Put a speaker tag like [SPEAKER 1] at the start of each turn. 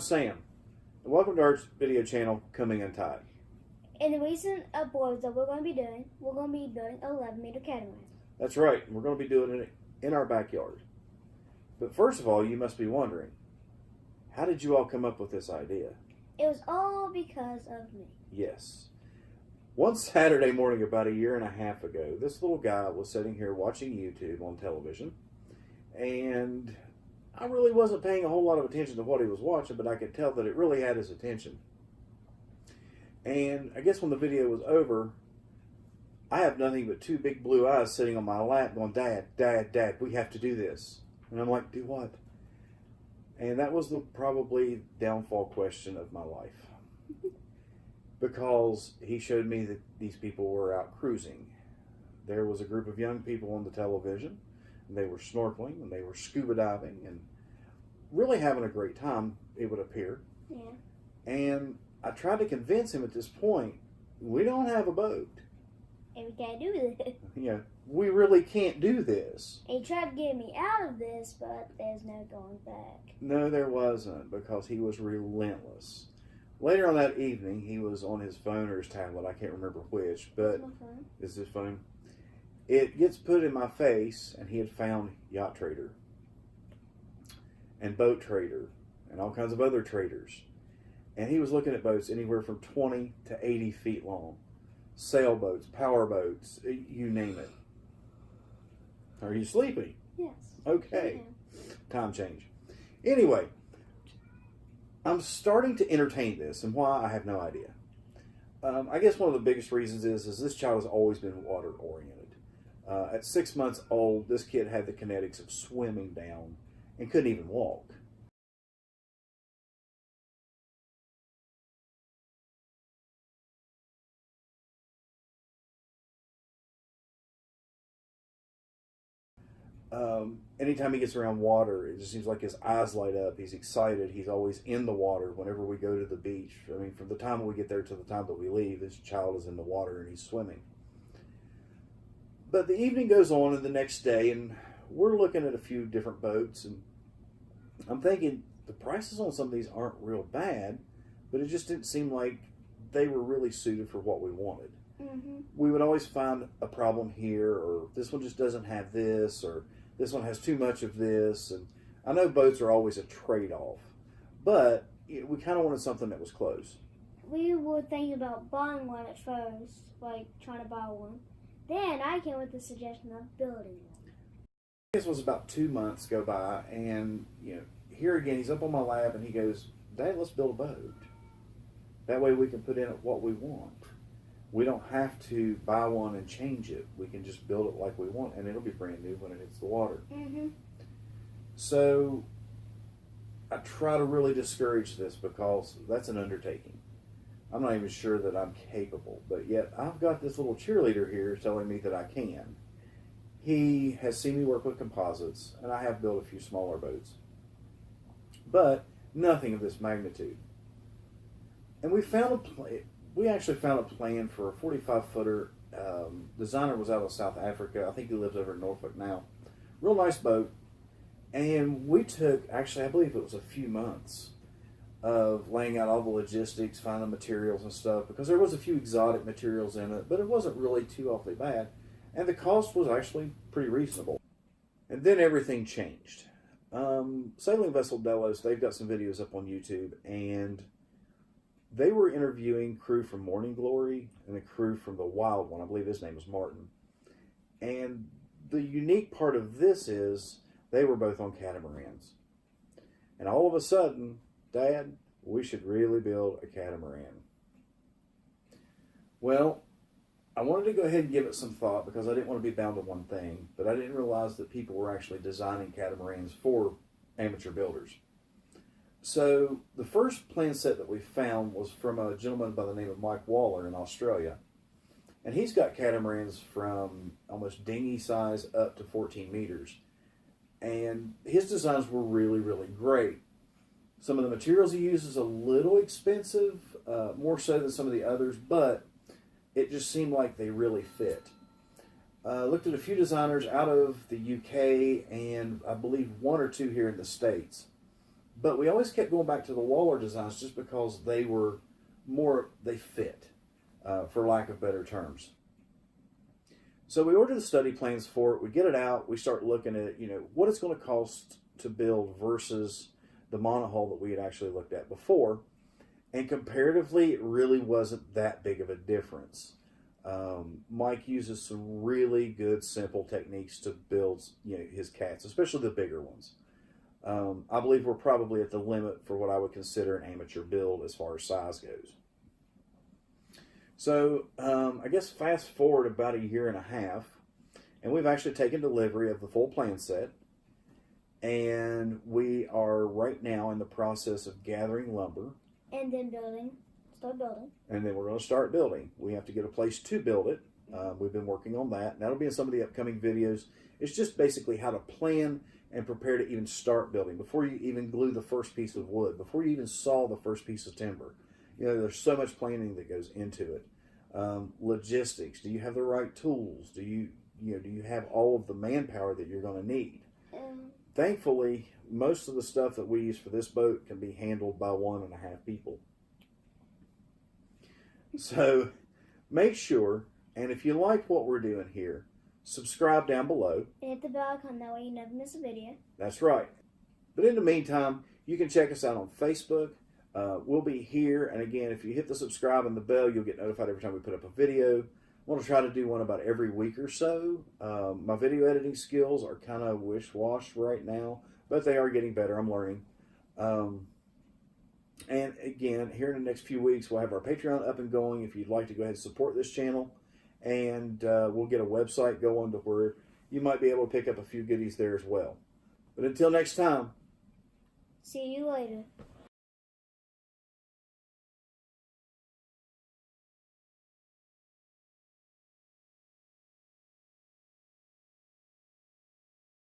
[SPEAKER 1] Sam, and welcome to our video channel, Coming Untied.
[SPEAKER 2] In the recent uploads that we're going to be building an 11-meter catamaran.
[SPEAKER 1] That's right, and we're going to be doing it in our backyard. But first of all, you must be wondering, how did you all come up with this idea?
[SPEAKER 2] It was all because of me.
[SPEAKER 1] Yes. One Saturday morning about a year and a half ago, this little guy was sitting here watching YouTube on television, and I really wasn't paying a whole lot of attention to what he was watching, but I could tell that it really had his attention. And I guess when the video was over, I have nothing but two big blue eyes sitting on my lap going, Dad, Dad, Dad, we have to do this. And I'm like, do what? And that was the probably downfall question of my life. Because he showed me that these people were out cruising. There was a group of young people on the television, and they were snorkeling, and they were scuba diving, and really having a great time, it would appear.
[SPEAKER 2] Yeah.
[SPEAKER 1] And I tried to convince him at this point, we don't have a boat.
[SPEAKER 2] And we can't do this.
[SPEAKER 1] We really can't do this.
[SPEAKER 2] And he tried to get me out of this, but there's no going back.
[SPEAKER 1] No, there wasn't, because he was relentless. Later on that evening, he was on his phone or his tablet, I can't remember which, but is his phone? It gets put in my face, and he had found Yacht Trader and Boat Trader and all kinds of other traders. And he was looking at boats anywhere from 20 to 80 feet long. Sailboats, power boats, you name it. Are you sleepy?
[SPEAKER 2] Yes.
[SPEAKER 1] Okay. Time change. Anyway, I'm starting to entertain this, and why, I have no idea. I guess one of the biggest reasons is this child has always been water-oriented. At 6 months old, this kid had the kinetics of swimming down and couldn't even walk. Anytime he gets around water, it just seems like his eyes light up. He's excited. He's always in the water whenever we go to the beach. I mean, from the time we get there to the time that we leave, this child is in the water and he's swimming. But the evening goes on, and the next day, and we're looking at a few different boats, and I'm thinking the prices on some of these aren't real bad, but it just didn't seem like they were really suited for what we wanted.
[SPEAKER 2] Mm-hmm.
[SPEAKER 1] We would always find a problem here, or this one just doesn't have this, or this one has too much of this. And I know boats are always a trade-off, but we kind of wanted something that was close.
[SPEAKER 2] We were thinking about buying one at first, like trying to buy one. Then I came with the suggestion of building one.
[SPEAKER 1] This was about 2 months go by, and here again, he's up on my lap, and he goes, Dad, let's build a boat. That way we can put in what we want. We don't have to buy one and change it. We can just build it like we want, and it'll be brand new when it hits the water.
[SPEAKER 2] Mm-hmm.
[SPEAKER 1] So I try to really discourage this, because that's an undertaking. I'm not even sure that I'm capable, but yet I've got this little cheerleader here telling me that I can. He has seen me work with composites, and I have built a few smaller boats, but nothing of this magnitude. And we actually found a plan for a 45-footer. Designer was out of South Africa. I think he lives over in Norfolk now. Real nice boat. And we took, actually, I believe it was a few months of laying out all the logistics, finding materials and stuff, because there was a few exotic materials in it, but it wasn't really too awfully bad. And the cost was actually pretty reasonable. And then everything changed. Sailing Vessel Delos, they've got some videos up on YouTube, and they were interviewing crew from Morning Glory and the crew from the Wild One. I believe his name was Martin. And the unique part of this is they were both on catamarans. And all of a sudden, Dad, we should really build a catamaran. Well, I wanted to go ahead and give it some thought, because I didn't want to be bound to one thing, but I didn't realize that people were actually designing catamarans for amateur builders. So the first plan set that we found was from a gentleman by the name of Mike Waller in Australia. And he's got catamarans from almost dinghy size up to 14 meters. And his designs were really, really great. Some of the materials he uses a little expensive, more so than some of the others, but it just seemed like they really fit. Looked at a few designers out of the UK and I believe one or two here in the States. But we always kept going back to the Waller designs just because they were they fit, for lack of better terms. So we order the study plans for it. We get it out. We start looking at, what it's going to cost to build versus the monohull that we had actually looked at before. And comparatively, it really wasn't that big of a difference. Mike uses some really good, simple techniques to build, his cats, especially the bigger ones. I believe we're probably at the limit for what I would consider an amateur build as far as size goes. So, I guess fast forward about a year and a half, and we've actually taken delivery of the full plan set, and we are right now in the process of gathering lumber.
[SPEAKER 2] And then start building.
[SPEAKER 1] And then we're going to start building. We have to get a place to build it. We've been working on that. And that'll be in some of the upcoming videos. It's just basically how to plan and prepare to even start building before you even glue the first piece of wood, before you even saw the first piece of timber. There's so much planning that goes into it. Logistics. Do you have the right tools? Do you have all of the manpower that you're going to need? Thankfully, most of the stuff that we use for this boat can be handled by 1.5 people. So make sure, and if you like what we're doing here, subscribe down below.
[SPEAKER 2] And hit the bell icon, that way you never miss a video.
[SPEAKER 1] That's right. But in the meantime, you can check us out on Facebook. We'll be here, and again, if you hit the subscribe and the bell, you'll get notified every time we put up a video. I want to try to do one about every week or so. My video editing skills are kind of wish-washed right now, but they are getting better. I'm learning. And again, here in the next few weeks, we'll have our Patreon up and going if you'd like to go ahead and support this channel. And we'll get a website going to where you might be able to pick up a few goodies there as well. But until next time.
[SPEAKER 2] See you later.